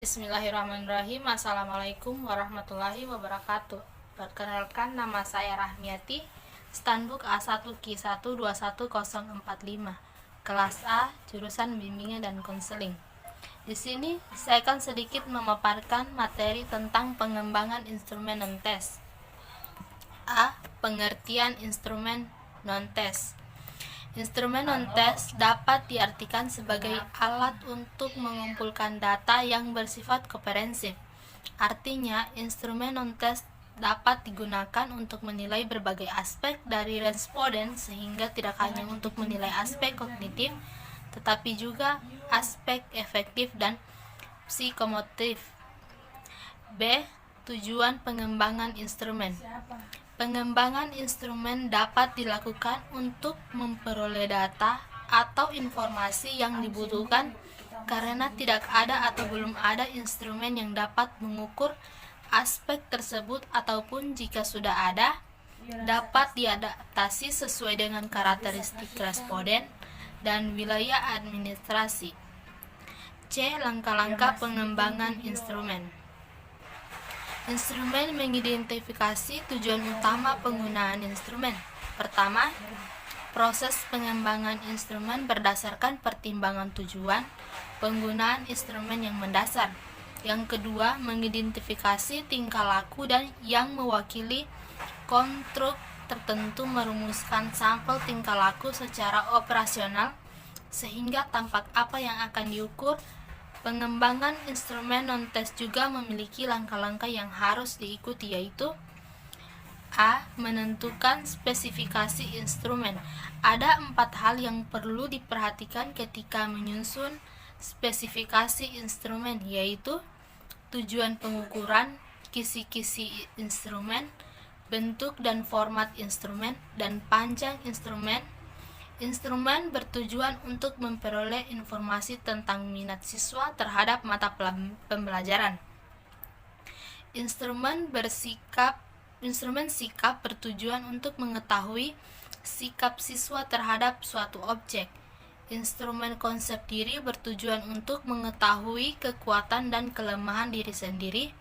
Bismillahirrahmanirrahim. Assalamualaikum warahmatullahi wabarakatuh. Perkenalkan, nama saya Rahmiati, Standbook A1Q1 21045, kelas A, jurusan bimbingan dan konseling. Di sini saya akan sedikit memaparkan materi tentang pengembangan instrumen non-tes. A. Pengertian instrumen non-tes. Instrumen non-tes dapat diartikan sebagai alat untuk mengumpulkan data yang bersifat komprehensif. Artinya, instrumen non-tes dapat digunakan untuk menilai berbagai aspek dari responden, sehingga tidak hanya untuk menilai aspek kognitif, tetapi juga aspek efektif dan psikomotif. B. Tujuan pengembangan instrumen. Pengembangan instrumen dapat dilakukan untuk memperoleh data atau informasi yang dibutuhkan karena tidak ada atau belum ada instrumen yang dapat mengukur aspek tersebut, ataupun jika sudah ada, dapat diadaptasi sesuai dengan karakteristik responden dan wilayah administrasi. C. Langkah-langkah pengembangan instrumen. Instrumen mengidentifikasi tujuan utama penggunaan instrumen. Pertama, proses pengembangan instrumen berdasarkan pertimbangan tujuan penggunaan instrumen yang mendasar. Yang kedua, mengidentifikasi tingkah laku dan yang mewakili konstruk tertentu, merumuskan sampel tingkah laku secara operasional sehingga tampak apa yang akan diukur. Pengembangan instrumen non-tes juga memiliki langkah-langkah yang harus diikuti, yaitu A. Menentukan spesifikasi instrumen. Ada 4 hal yang perlu diperhatikan ketika menyusun spesifikasi instrumen, yaitu tujuan pengukuran, kisi-kisi instrumen, bentuk dan format instrumen, dan panjang instrumen. Instrumen bertujuan untuk memperoleh informasi tentang minat siswa terhadap mata pembelajaran. Instrumen sikap bertujuan untuk mengetahui sikap siswa terhadap suatu objek. Instrumen konsep diri bertujuan untuk mengetahui kekuatan dan kelemahan diri sendiri.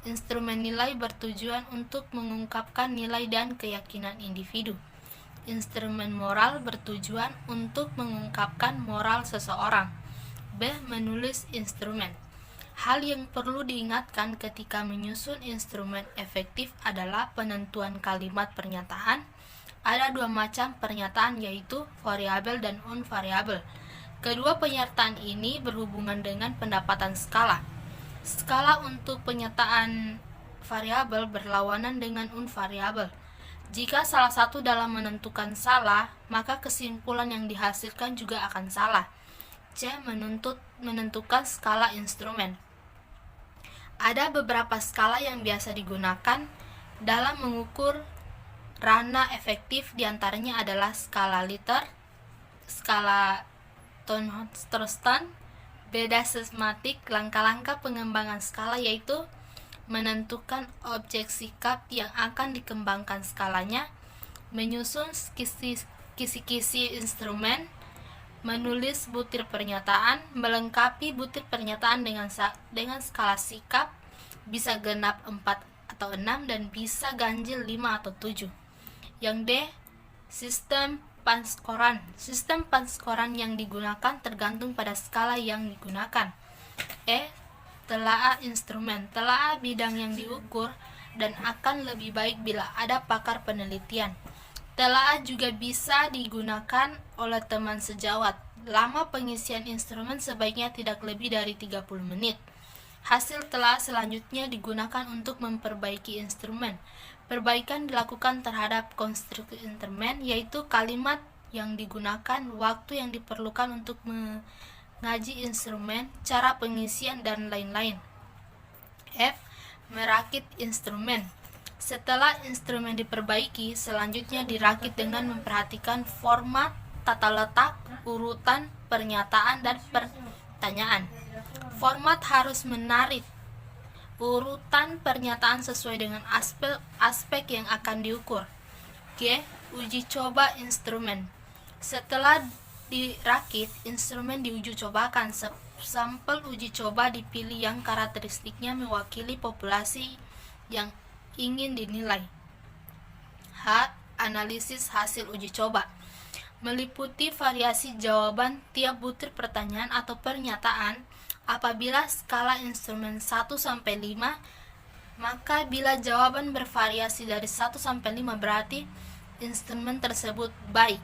Instrumen nilai bertujuan untuk mengungkapkan nilai dan keyakinan individu. Instrumen moral bertujuan untuk mengungkapkan moral seseorang. B. Menulis instrumen. Hal yang perlu diingatkan ketika menyusun instrumen efektif adalah penentuan kalimat pernyataan. Ada 2 macam pernyataan, yaitu variabel dan unvariabel. Kedua pernyataan ini berhubungan dengan pendapatan skala. Skala untuk pernyataan variabel berlawanan dengan unvariabel. Jika salah satu dalam menentukan salah, maka kesimpulan yang dihasilkan juga akan salah. C. Menentukan skala instrumen. Ada beberapa skala yang biasa digunakan dalam mengukur ranah efektif, diantaranya adalah skala Likert, skala Thorsten, beda sistematik. Langkah-langkah pengembangan skala yaitu menentukan objek sikap yang akan dikembangkan skalanya, menyusun kisi-kisi instrumen, menulis butir pernyataan, melengkapi butir pernyataan dengan skala sikap, bisa genap 4 atau 6 dan bisa ganjil 5 atau 7. Yang D. Sistem panskoran. Sistem panskoran yang digunakan tergantung pada skala yang digunakan. E. Telaah instrumen. Telaah bidang yang diukur dan akan lebih baik bila ada pakar penelitian. Telaah juga bisa digunakan oleh teman sejawat. Lama pengisian instrumen sebaiknya tidak lebih dari 30 menit. Hasil telaah selanjutnya digunakan untuk memperbaiki instrumen. Perbaikan dilakukan terhadap konstruksi instrumen, yaitu kalimat yang digunakan, waktu yang diperlukan untuk ngaji instrumen, cara pengisian, dan lain-lain. F. Merakit instrumen. Setelah instrumen diperbaiki, selanjutnya dirakit dengan memperhatikan format, tata letak, urutan, pernyataan, dan pertanyaan. Format harus menarik urutan pernyataan sesuai dengan aspek yang akan diukur. G. Uji coba instrumen. Setelah dirakit, instrumen diuji cobakan. Sampel uji coba dipilih yang karakteristiknya mewakili populasi yang ingin dinilai. Analisis hasil uji coba meliputi variasi jawaban tiap butir pertanyaan atau pernyataan. Apabila skala instrumen 1-5, maka bila jawaban bervariasi dari 1-5 berarti instrumen tersebut baik.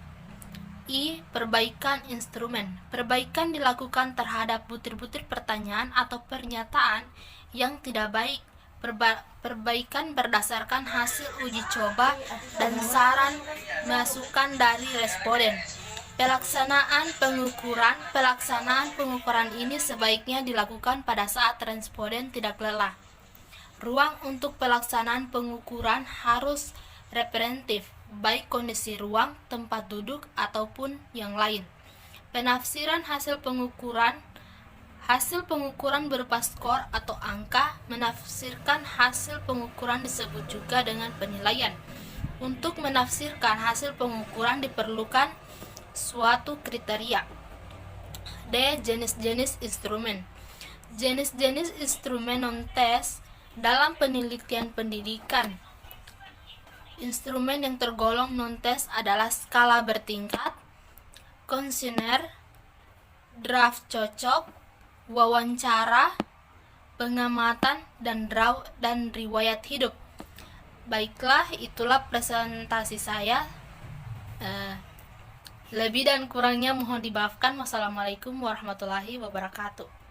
Perbaikan instrumen. Perbaikan dilakukan terhadap butir-butir pertanyaan atau pernyataan yang tidak baik. Perbaikan berdasarkan hasil uji coba dan saran masukan dari responden. Pelaksanaan pengukuran ini sebaiknya dilakukan pada saat responden tidak lelah. Ruang untuk pelaksanaan pengukuran harus representatif, baik kondisi ruang, tempat duduk, ataupun yang lain. Penafsiran hasil pengukuran berupa skor atau angka. Menafsirkan hasil pengukuran disebut juga dengan penilaian. Untuk menafsirkan hasil pengukuran diperlukan suatu kriteria. Jenis-jenis instrumen. Jenis-jenis instrumen non-tes dalam penelitian pendidikan. Instrumen yang tergolong non-tes adalah skala bertingkat, kuesioner, draft cocok, wawancara, pengamatan, dan riwayat hidup. Baiklah, itulah presentasi saya. Lebih dan kurangnya mohon dimaafkan. Wassalamualaikum warahmatullahi wabarakatuh.